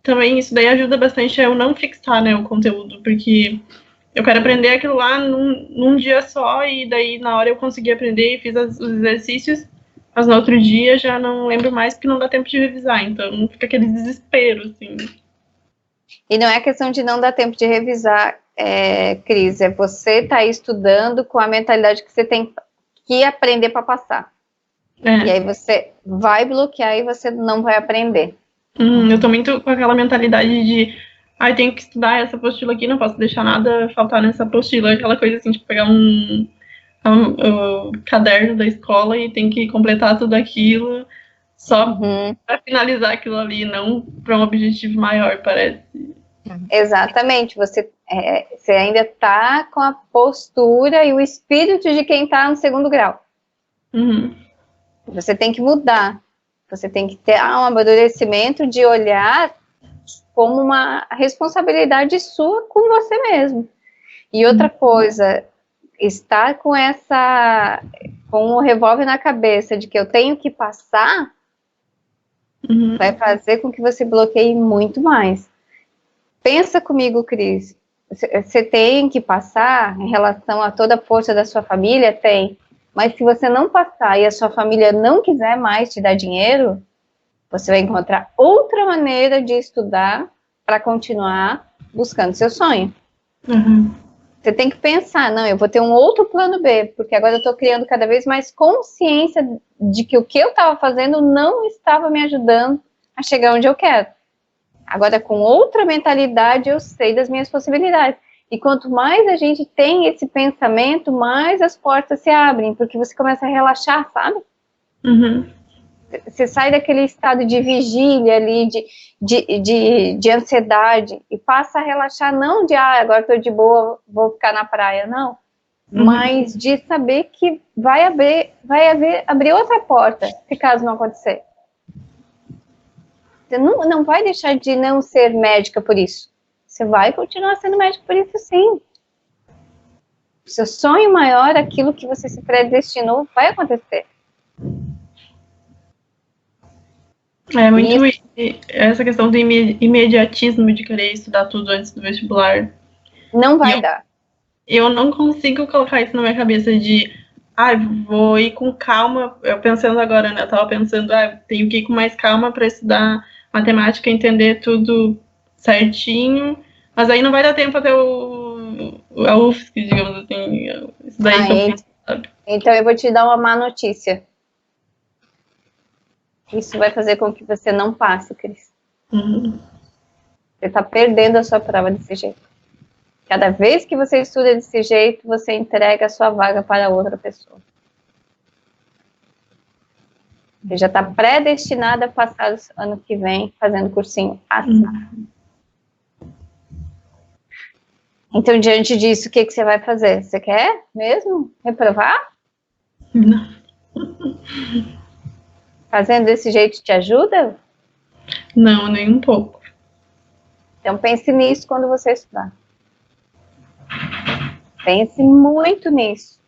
Speaker 3: também isso daí ajuda bastante a eu não fixar, né, o conteúdo, porque eu quero aprender aquilo lá num dia só, e daí na hora eu consegui aprender e fiz os exercícios, mas no outro dia já não lembro mais, porque não dá tempo de revisar, então fica aquele desespero, assim.
Speaker 1: E não é questão de não dar tempo de revisar, Cris, é você tá aí estudando com a mentalidade que você tem que aprender para passar. E aí você vai bloquear e você não vai aprender.
Speaker 3: Eu tô muito com aquela mentalidade de tenho que estudar essa apostila aqui, não posso deixar nada faltar nessa apostila. Aquela coisa assim, tipo, pegar o caderno da escola e tem que completar tudo aquilo só para finalizar aquilo ali, não para um objetivo maior, parece.
Speaker 1: Exatamente, você ainda está com a postura e o espírito de quem está no segundo grau. Você tem que mudar, você tem que ter um amadurecimento de olhar como uma responsabilidade sua com você mesmo. E outra coisa, estar com o revólver na cabeça de que eu tenho que passar, vai fazer com que você bloqueie muito mais. Pensa comigo, Cris, você tem que passar em relação a toda a força da sua família? Tem. Mas se você não passar e a sua família não quiser mais te dar dinheiro, você vai encontrar outra maneira de estudar para continuar buscando seu sonho. Você tem que pensar, não, eu vou ter um outro plano B, porque agora eu estou criando cada vez mais consciência de que o que eu estava fazendo não estava me ajudando a chegar onde eu quero. Agora, com outra mentalidade, eu sei das minhas possibilidades. E quanto mais a gente tem esse pensamento, mais as portas se abrem, porque você começa a relaxar, sabe? Você sai daquele estado de vigília ali, de ansiedade, e passa a relaxar, não de, agora estou de boa, vou ficar na praia, não. Mas de saber que vai abrir outra porta, se caso não acontecer. Você não vai deixar de não ser médica por isso. Você vai continuar sendo médica por isso, sim. O seu sonho maior, aquilo que você se predestinou, vai acontecer.
Speaker 3: É muito essa questão do imediatismo de querer estudar tudo antes do vestibular.
Speaker 1: Não vai dar.
Speaker 3: Eu não consigo colocar isso na minha cabeça de vou ir com calma. Eu pensando agora, né? Eu tava pensando, tenho que ir com mais calma para estudar matemática, entender tudo certinho, mas aí não vai dar tempo até a UFSC, digamos assim. Isso daí que eu penso, sabe?
Speaker 1: Então eu vou te dar uma má notícia. Isso vai fazer com que você não passe, Cris. Você está perdendo a sua prova desse jeito. Cada vez que você estuda desse jeito, você entrega a sua vaga para outra pessoa. Você já está predestinada a passar ano que vem fazendo cursinho assim. Então, diante disso, o que você vai fazer? Você quer mesmo reprovar?
Speaker 3: Não.
Speaker 1: Fazendo desse jeito te ajuda?
Speaker 3: Não, nem um pouco.
Speaker 1: Então, pense nisso quando você estudar. Pense muito nisso.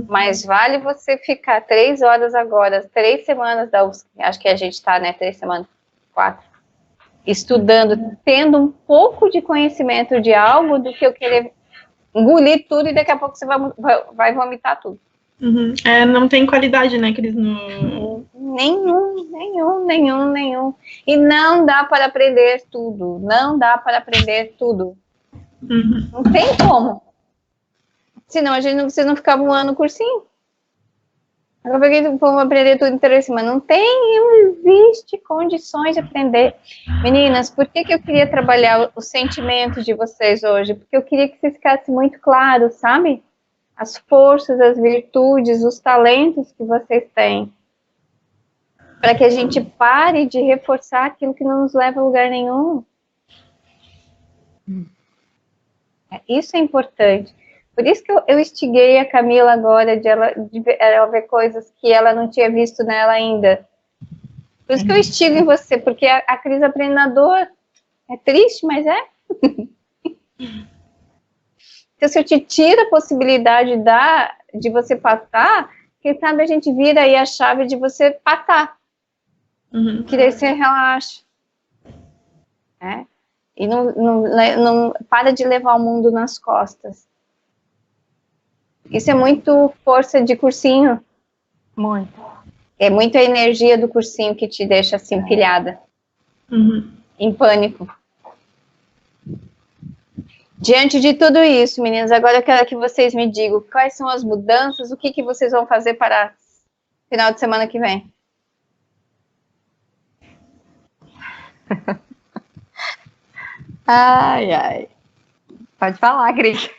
Speaker 1: Mas vale você ficar 3 horas agora, 3 semanas da UFSC, acho que a gente está, né, 3 semanas, 4, estudando, tendo um pouco de conhecimento de algo, do que eu querer engolir tudo e daqui a pouco você vai vomitar tudo.
Speaker 3: Não tem qualidade, né, Cris? No...
Speaker 1: Nenhum. E não dá para aprender tudo. Não dá para aprender tudo. Não tem como. Senão você não ficava um ano no cursinho. Agora peguei vamos aprender tudo em 3 semanas. Não existe condições de aprender. Meninas, por que eu queria trabalhar os sentimentos de vocês hoje? Porque eu queria que vocês ficassem muito claros, sabe? As forças, as virtudes, os talentos que vocês têm. Para que a gente pare de reforçar aquilo que não nos leva a lugar nenhum. Isso é importante. Por isso que eu instiguei a Camila agora de ela ver coisas que ela não tinha visto nela ainda. Por isso que eu instigo em você, porque a Cris aprendedor é triste, mas é. Então, se eu te tiro a possibilidade de você passar, quem sabe a gente vira aí a chave de você passar. Que daí você relaxa. E não para de levar o mundo nas costas. Isso é muito força de cursinho.
Speaker 2: Muito.
Speaker 1: É muita energia do cursinho que te deixa assim, pilhada. Em pânico. Diante de tudo isso, meninas, agora eu quero que vocês me digam quais são as mudanças, o que vocês vão fazer para o final de semana que vem.
Speaker 2: Ai. Pode falar, Cris.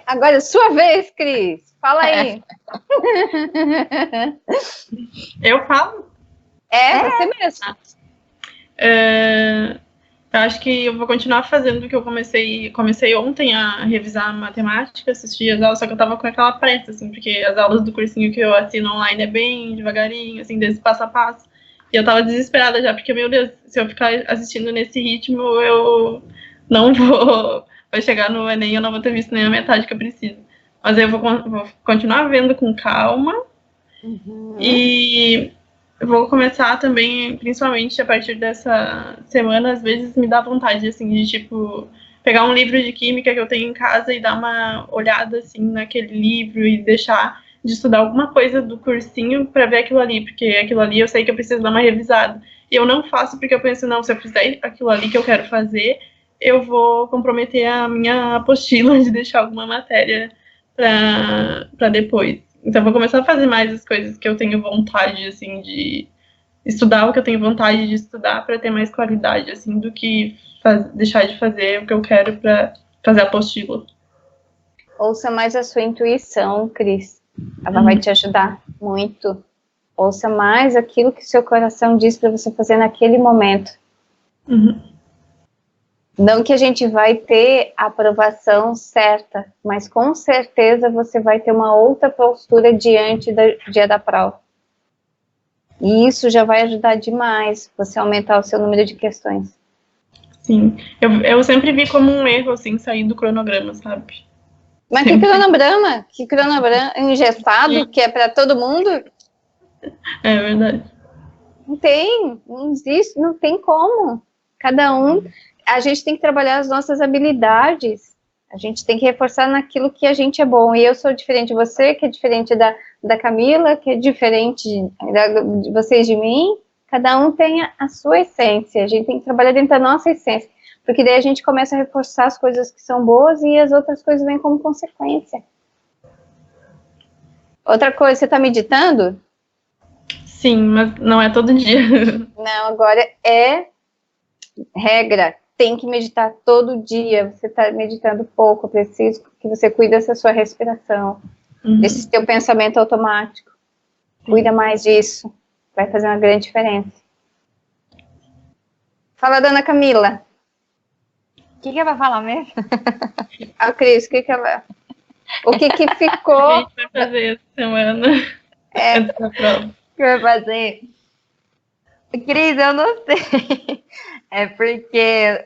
Speaker 1: Agora, sua vez, Cris. Fala aí.
Speaker 3: Eu falo?
Speaker 1: Você mesmo.
Speaker 3: Eu acho que eu vou continuar fazendo o que eu comecei ontem a revisar matemática, assistir as aulas, só que eu tava com aquela pressa, assim, porque as aulas do cursinho que eu assino online é bem devagarinho, assim, desse passo a passo. E eu tava desesperada já, porque, meu Deus, se eu ficar assistindo nesse ritmo, eu não vou... Vai chegar no Enem e eu não vou ter visto nem a metade que eu preciso. Mas aí eu vou continuar vendo com calma. E eu vou começar também, principalmente a partir dessa semana, às vezes me dá vontade, assim, de, tipo, pegar um livro de química que eu tenho em casa e dar uma olhada, assim, naquele livro e deixar de estudar alguma coisa do cursinho para ver aquilo ali, porque aquilo ali eu sei que eu preciso dar uma revisada. E eu não faço porque eu penso, não, se eu fizer aquilo ali que eu quero fazer, eu vou comprometer a minha apostila de deixar alguma matéria para depois. Então, eu vou começar a fazer mais as coisas que eu tenho vontade, assim, de estudar o que eu tenho vontade de estudar para ter mais qualidade, assim, do que deixar de fazer o que eu quero para fazer a apostila.
Speaker 1: Ouça mais a sua intuição, Cris. Ela vai te ajudar muito. Ouça mais aquilo que seu coração diz para você fazer naquele momento. Não que a gente vai ter a aprovação certa, mas com certeza você vai ter uma outra postura diante do dia da prova. E isso já vai ajudar demais você aumentar o seu número de questões.
Speaker 3: Sim, eu sempre vi como um erro, assim, sair do cronograma, sabe?
Speaker 1: Mas que cronograma? Que cronograma engessado, que é para todo mundo?
Speaker 3: É verdade.
Speaker 1: Não tem, não existe, não tem como. Cada um, a gente tem que trabalhar as nossas habilidades, a gente tem que reforçar naquilo que a gente é bom. E eu sou diferente de você, que é diferente da Camila, que é diferente de vocês de mim. Cada um tem a sua essência, a gente tem que trabalhar dentro da nossa essência. Porque daí a gente começa a reforçar as coisas que são boas e as outras coisas vêm como consequência. Outra coisa, você está meditando?
Speaker 3: Sim, mas não é todo dia.
Speaker 1: Não, agora é regra. Tem que meditar todo dia. Você está meditando pouco, preciso que você cuide dessa sua respiração, desse teu pensamento automático. Cuida mais disso. Vai fazer uma grande diferença. Fala, dona Camila.
Speaker 2: O que vai falar mesmo?
Speaker 1: A Cris, o que ficou?
Speaker 3: A gente vai fazer essa semana antes da prova.
Speaker 2: O que vai fazer? Cris, eu não sei. É porque,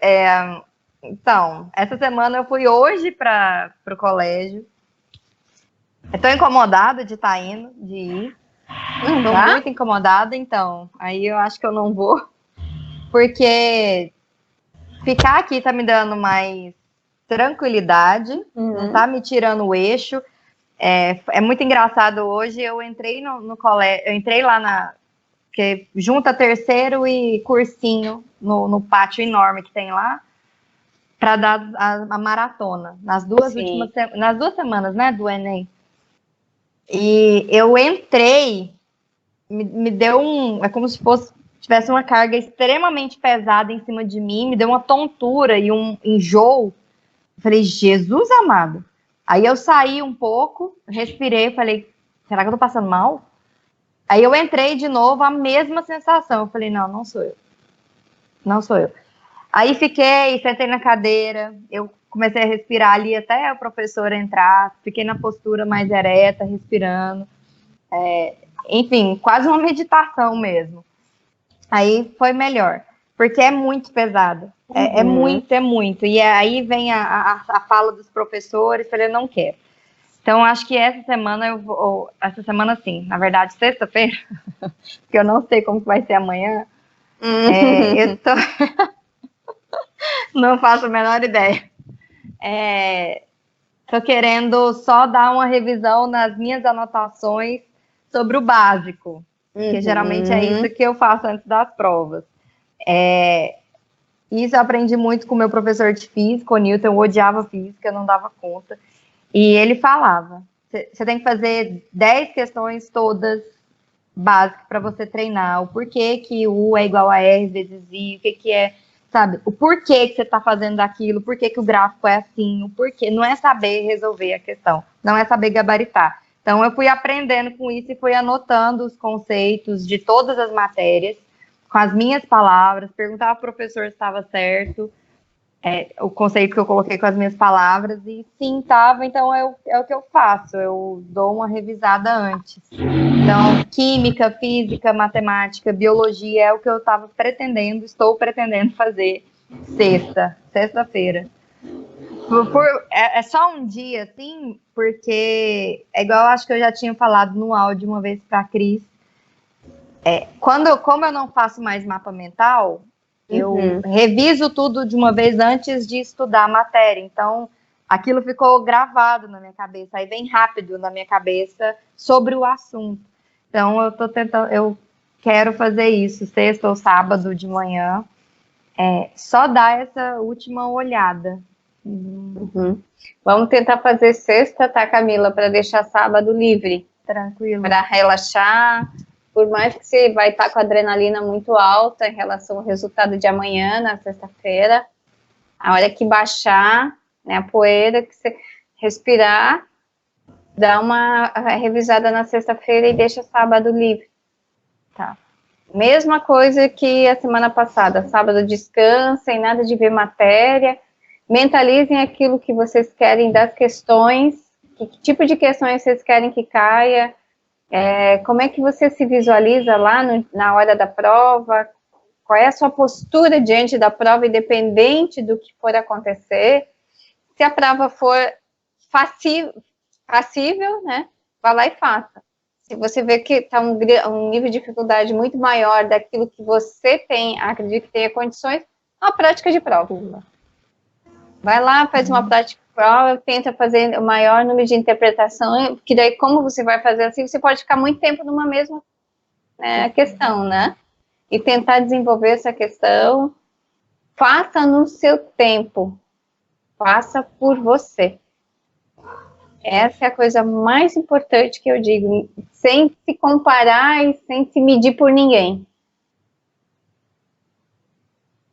Speaker 2: então, essa semana eu fui hoje para o colégio. Estou incomodada de estar indo, de ir. Estou muito incomodada, então. Aí eu acho que eu não vou. Porque ficar aqui tá me dando mais tranquilidade, não tá me tirando o eixo. É muito engraçado hoje, eu entrei no colégio, eu entrei lá que junta terceiro e cursinho no pátio enorme que tem lá, para dar a maratona, nas duas semanas, né, do Enem. E eu entrei, me deu é como se tivesse uma carga extremamente pesada em cima de mim, me deu uma tontura e um enjoo. Eu falei, Jesus amado. Aí eu saí um pouco, respirei, falei, será que eu tô passando mal? Aí eu entrei de novo, a mesma sensação. Eu falei, não sou eu. Não sou eu. Aí sentei na cadeira, eu comecei a respirar ali até a professora entrar, fiquei na postura mais ereta, respirando. Enfim, quase uma meditação mesmo. Aí foi melhor, porque é muito pesado. É muito. E aí vem a fala dos professores, eu não quero. Então, acho que essa semana sim, na verdade, sexta-feira, porque eu não sei como vai ser amanhã, não faço a menor ideia. Tô querendo só dar uma revisão nas minhas anotações sobre o básico, que geralmente é isso que eu faço antes das provas. Isso eu aprendi muito com o meu professor de física, o Newton. Eu odiava física, não dava conta. E ele falava, você tem que fazer 10 questões todas básicas para você treinar. O porquê que U é igual a R vezes I, o que é sabe? O porquê que você está fazendo aquilo, por que o gráfico é assim, o porquê. Não é saber resolver a questão, não é saber gabaritar. Então, eu fui aprendendo com isso e fui anotando os conceitos de todas as matérias, com as minhas palavras, perguntava ao professor se estava certo, o conceito que eu coloquei com as minhas palavras, e sim, estava, então é o que eu faço, eu dou uma revisada antes. Então, química, física, matemática, biologia é o que eu estou pretendendo fazer sexta-feira. É só um dia, assim, porque é igual, acho que eu já tinha falado no áudio uma vez para a Cris. Como eu não faço mais mapa mental, eu reviso tudo de uma vez antes de estudar a matéria. Então, aquilo ficou gravado na minha cabeça, aí vem rápido na minha cabeça sobre o assunto. Então, eu quero fazer isso, sexta ou sábado de manhã, só dar essa última olhada.
Speaker 1: Vamos tentar fazer sexta, tá, Camila? Para deixar sábado livre.
Speaker 2: Tranquilo.
Speaker 1: Para relaxar. Por mais que você vai estar com a adrenalina muito alta em relação ao resultado de amanhã, na sexta-feira, a hora que baixar, né, a poeira, que você respirar, dá uma revisada na sexta-feira e deixa sábado livre. Tá. Mesma coisa que a semana passada. Sábado descansem, nada de ver matéria. Mentalizem aquilo que vocês querem das questões, que tipo de questões vocês querem que caia, como é que você se visualiza lá na hora da prova, qual é a sua postura diante da prova, independente do que for acontecer. Se a prova for passível, né, vá lá e faça. Se você vê que está um nível de dificuldade muito maior daquilo que você acredita que tenha condições, uma prática de prova. Vai lá, faz uma prática de prova, tenta fazer o maior número de interpretação, que daí, como você vai fazer assim, você pode ficar muito tempo numa mesma questão, né? E tentar desenvolver essa questão. Faça no seu tempo. Faça por você. Essa é a coisa mais importante que eu digo, sem se comparar e sem se medir por ninguém.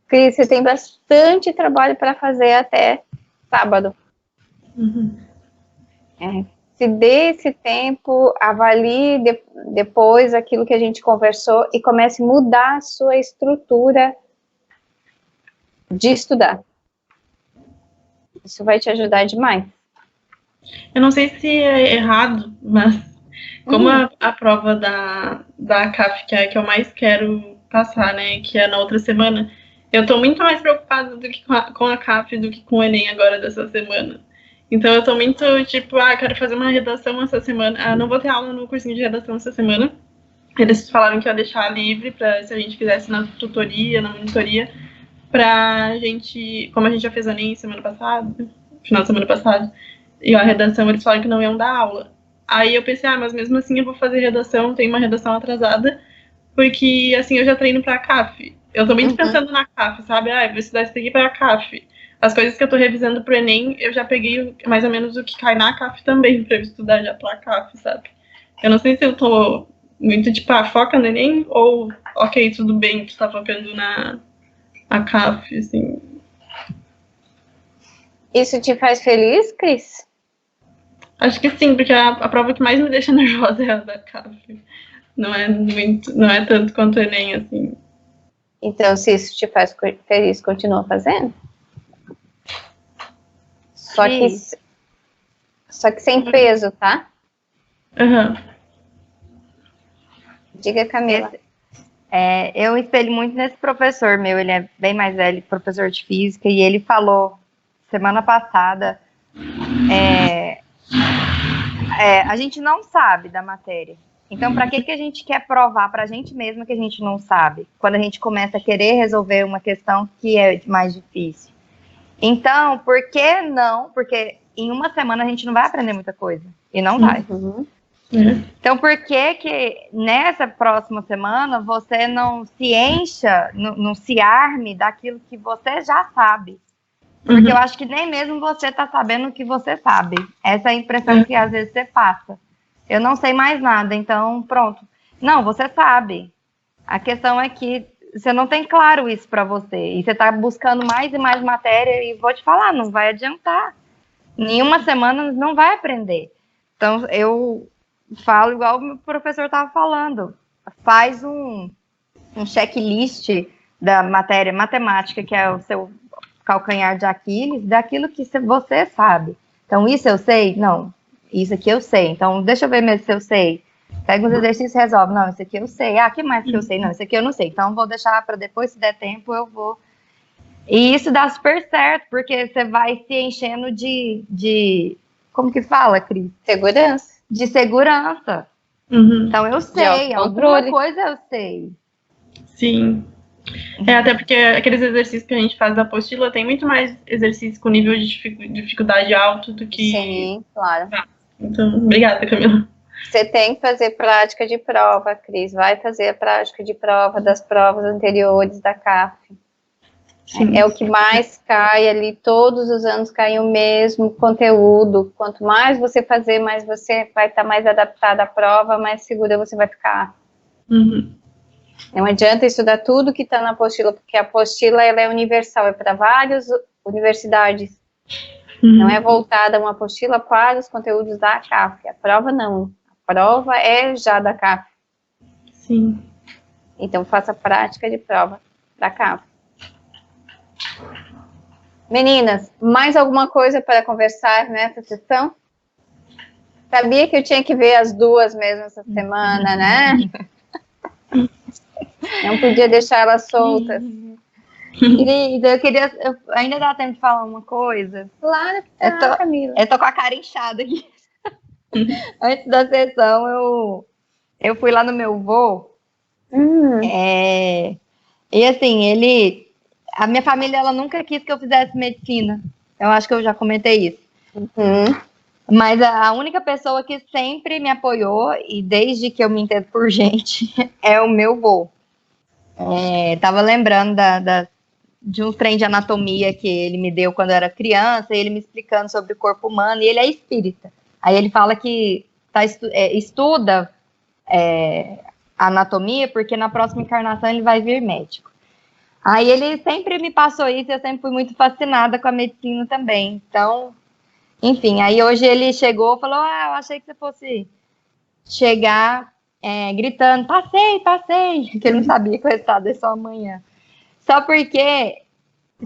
Speaker 1: Cris, você tem bastante trabalho para fazer até sábado. Se dê esse tempo, avalie depois aquilo que a gente conversou e comece a mudar a sua estrutura de estudar. Isso vai te ajudar demais.
Speaker 3: Eu não sei se é errado, mas como a prova da CAF, que é a que eu mais quero passar, né, que é na outra semana, eu tô muito mais preocupada do que com a CAF do que com o Enem agora dessa semana. Então eu tô muito, tipo, quero fazer uma redação essa semana. Não vou ter aula no cursinho de redação essa semana. Eles falaram que ia deixar livre para se a gente quisesse na tutoria, na monitoria, pra gente, como a gente já fez o Enem semana passada, final de semana passada, e a redação, eles falaram que não iam dar aula. Aí eu pensei, mas mesmo assim eu vou fazer redação, tem uma redação atrasada, porque assim eu já treino pra CAF. Eu tô muito pensando na CAF, sabe? Vou estudar isso aqui pra CAF. As coisas que eu tô revisando pro Enem, eu já peguei mais ou menos o que cai na CAF também, pra eu estudar já pra CAF, sabe? Eu não sei se eu tô muito, tipo, foca no Enem, ou, ok, tudo bem, tu tá focando na CAF, assim.
Speaker 1: Isso te faz feliz, Cris?
Speaker 3: Acho que sim, porque a prova que mais me deixa nervosa é a da CAF. Não é tanto quanto o Enem, assim.
Speaker 1: Então, se isso te faz feliz, continua fazendo? Só que sem peso, tá? Diga, Camila.
Speaker 2: Eu espelho muito nesse professor meu, ele é bem mais velho, professor de física, e ele falou semana passada, a gente não sabe da matéria. Então, para que a gente quer provar para a gente mesma que a gente não sabe? Quando a gente começa a querer resolver uma questão que é mais difícil. Então, por que não? Porque em uma semana a gente não vai aprender muita coisa. E não vai. Então, por que nessa próxima semana você não se encha, não se arme daquilo que você já sabe? Porque eu acho que nem mesmo você está sabendo o que você sabe. Essa é a impressão que às vezes você passa. Eu não sei mais nada, então pronto. Não, você sabe. A questão é que você não tem claro isso para você. E você está buscando mais e mais matéria e vou te falar, não vai adiantar. Nenhuma semana não vai aprender. Então, eu falo igual o meu professor estava falando. Faz um checklist da matéria matemática, que é o seu calcanhar de Aquiles, daquilo que você sabe. Então, isso eu sei? Não. Isso aqui eu sei. Então, deixa eu ver mesmo se eu sei. Pega os exercícios e resolve. Não, isso aqui eu sei. Ah, que mais que eu sei? Não, isso aqui eu não sei. Então, vou deixar para depois, se der tempo, eu vou. E isso dá super certo, porque você vai se enchendo de como que fala, Cris?
Speaker 1: Segurança.
Speaker 2: De segurança.
Speaker 3: Uhum.
Speaker 2: Então, eu sei. Alguma coisa eu sei.
Speaker 3: Sim. Até porque aqueles exercícios que a gente faz da apostila tem muito mais exercício com nível de dificuldade alto do que...
Speaker 1: Sim, claro.
Speaker 3: Então, obrigada, Camila.
Speaker 1: Você tem que fazer prática de prova, Cris. Vai fazer a prática de prova das provas anteriores da CAF.
Speaker 3: Sim.
Speaker 1: É o que mais cai ali, todos os anos cai o mesmo conteúdo. Quanto mais você fazer, mais você vai estar mais adaptado à prova, mais segura você vai ficar.
Speaker 3: Uhum.
Speaker 1: Não adianta estudar tudo que está na apostila, porque a apostila ela é universal, é para várias universidades.
Speaker 3: Uhum.
Speaker 1: Não é voltada uma apostila para os conteúdos da CAF. A prova não. A prova é já da CAF.
Speaker 3: Sim.
Speaker 1: Então faça prática de prova da CAF. Meninas, mais alguma coisa para conversar nessa sessão? Sabia que eu tinha que ver as duas mesmo essa semana, né? Não podia deixar elas soltas.
Speaker 2: Querida, eu ainda dá tempo de falar uma coisa?
Speaker 1: Claro que tá, Camila.
Speaker 2: Eu tô com a cara inchada aqui. Antes da sessão, eu fui lá no meu vô. E assim, a minha família, ela nunca quis que eu fizesse medicina. Eu acho que eu já comentei isso. Mas a única pessoa que sempre me apoiou, e desde que eu me entendo por gente, é o meu vô. Tava lembrando de um trem de anatomia que ele me deu quando eu era criança, e ele me explicando sobre o corpo humano, e ele é espírita. Aí ele fala que estuda anatomia, porque na próxima encarnação ele vai vir médico. Aí ele sempre me passou isso, eu sempre fui muito fascinada com a medicina também. Então, enfim, aí hoje ele chegou e falou, eu achei que você fosse chegar gritando, passei, que ele não sabia que o resultado é só amanhã. Só porque,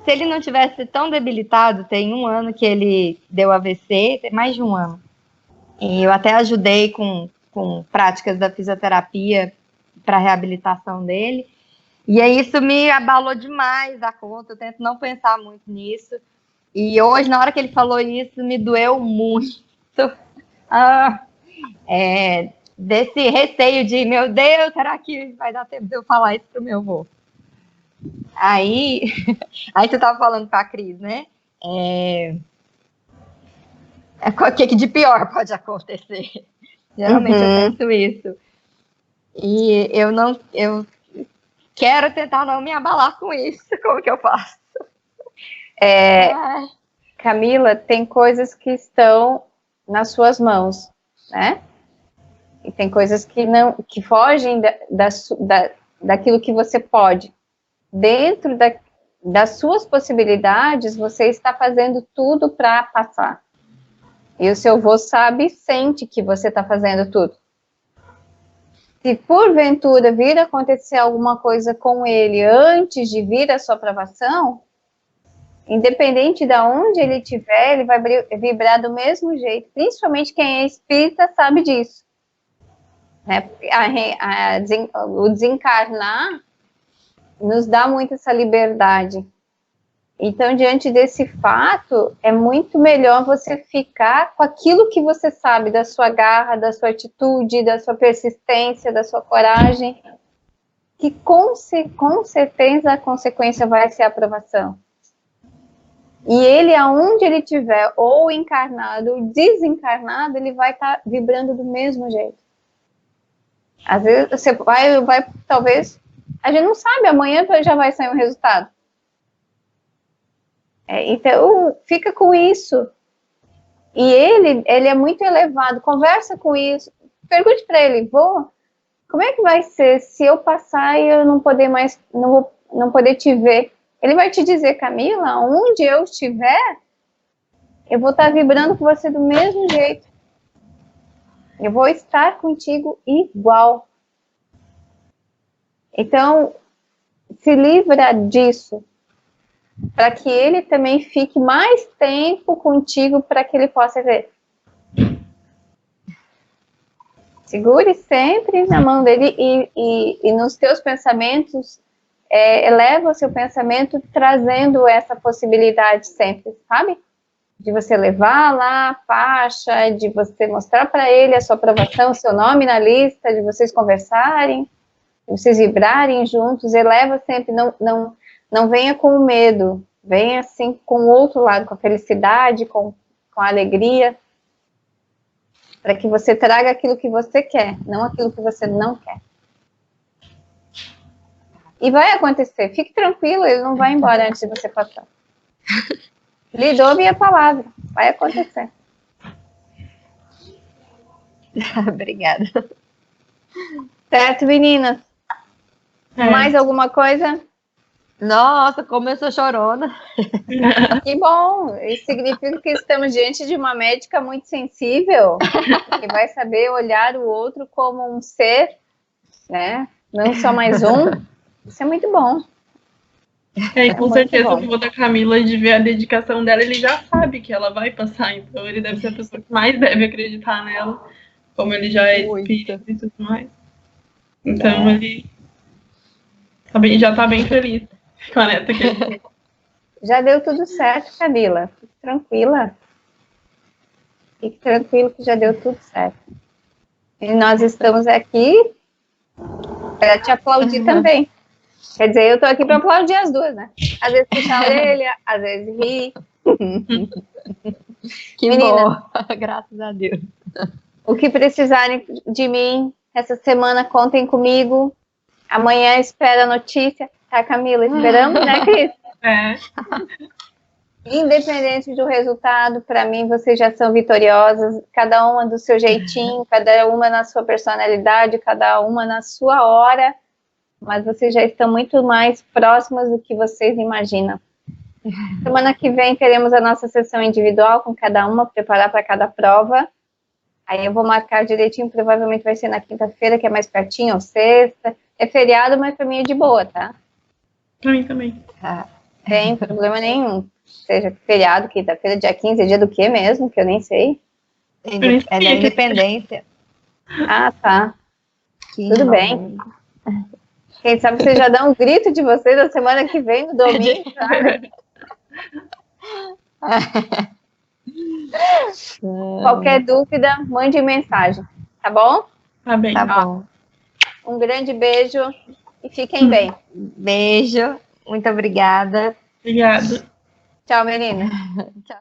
Speaker 2: se ele não tivesse tão debilitado, tem 1 ano que ele deu AVC, tem mais de 1 ano. E eu até ajudei com práticas da fisioterapia para a reabilitação dele. E aí isso me abalou demais da conta, eu tento não pensar muito nisso. E hoje, na hora que ele falou isso, me doeu muito. Desse receio de, meu Deus, será que vai dar tempo de eu falar isso pro meu avô? Aí você estava falando com a Cris, né? O que de pior pode acontecer? Geralmente eu penso isso. E eu quero tentar não me abalar com isso. Como que eu faço?
Speaker 1: Camila, tem coisas que estão nas suas mãos, né? E tem coisas que fogem daquilo que você pode. Dentro das suas possibilidades, você está fazendo tudo para passar. E o seu avô sabe e sente que você está fazendo tudo. Se porventura vir acontecer alguma coisa com ele antes de vir a sua aprovação, independente de onde ele estiver, ele vai vibrar do mesmo jeito. Principalmente quem é espírita sabe disso. Né? O desencarnar nos dá muito essa liberdade. Então, diante desse fato, é muito melhor você ficar com aquilo que você sabe, da sua garra, da sua atitude, da sua persistência, da sua coragem, que com certeza a consequência vai ser a aprovação. E ele, aonde ele estiver, ou encarnado, ou desencarnado, ele vai estar vibrando do mesmo jeito. Às vezes, você vai talvez, a gente não sabe, amanhã já vai sair um resultado. Então, fica com isso. E ele é muito elevado, conversa com isso, pergunte para ele, vô, como é que vai ser se eu passar e eu não poder mais, não poder te ver? Ele vai te dizer, Camila, onde eu estiver, eu vou estar vibrando com você do mesmo jeito. Eu vou estar contigo igual. Então, se livra disso, para que ele também fique mais tempo contigo, para que ele possa ver. Segure sempre na mão dele e nos teus pensamentos, eleva o seu pensamento trazendo essa possibilidade sempre, sabe? De você levar lá a faixa, de você mostrar para ele a sua aprovação, o seu nome na lista, de vocês conversarem, de vocês vibrarem juntos. Eleva sempre, não venha com o medo, venha assim com o outro lado, com a felicidade, com a alegria, para que você traga aquilo que você quer, não aquilo que você não quer. E vai acontecer, fique tranquilo, ele não vai embora antes de você passar. Lhe dou minha palavra, vai acontecer.
Speaker 2: Obrigada.
Speaker 1: Certo, meninas? Mais alguma coisa?
Speaker 2: Nossa, como eu sou chorona.
Speaker 1: Que bom, isso significa que estamos diante de uma médica muito sensível, que vai saber olhar o outro como um ser, né? Não só mais um. Isso é muito bom.
Speaker 3: E com certeza o vô da Camila, de ver a dedicação dela, ele já sabe que ela vai passar, então ele deve ser a pessoa que mais deve acreditar nela, como ele já é espírita e tudo mais. Então ele já tá bem feliz com a neta que ele tem.
Speaker 1: Já deu tudo certo, Camila. Fique tranquila. Fique tranquilo que já deu tudo certo. E nós estamos aqui para te aplaudir também. Quer dizer, eu estou aqui para aplaudir as duas, né? Às vezes puxar a orelha, às vezes rir.
Speaker 2: Que menina, bom, graças a Deus.
Speaker 1: O que precisarem de mim essa semana, contem comigo. Amanhã espera a notícia. Tá, Camila? Esperamos, né, Cris? Independente do resultado, para mim, vocês já são vitoriosas. Cada uma do seu jeitinho, cada uma na sua personalidade, cada uma na sua hora. Mas vocês já estão muito mais próximas do que vocês imaginam. Semana que vem teremos a nossa sessão individual com cada uma, preparar para cada prova. Aí eu vou marcar direitinho, provavelmente vai ser na quinta-feira, que é mais pertinho, ou sexta. É feriado, mas para mim é de boa, tá?
Speaker 3: Para mim também.
Speaker 1: Sem problema nenhum. Seja feriado, quinta-feira, dia 15, é dia do quê mesmo? Que eu nem sei.
Speaker 2: É da independência.
Speaker 1: Ah, tá. Tudo bem. Quem sabe vocês já dão um grito de vocês na semana que vem, no domingo, sabe? Qualquer dúvida, mande mensagem, tá bom?
Speaker 3: Tá bem.
Speaker 2: Tá bom.
Speaker 1: Um grande beijo e fiquem bem.
Speaker 2: Beijo, muito obrigada.
Speaker 3: Obrigada.
Speaker 1: Tchau, menina.
Speaker 2: Tchau.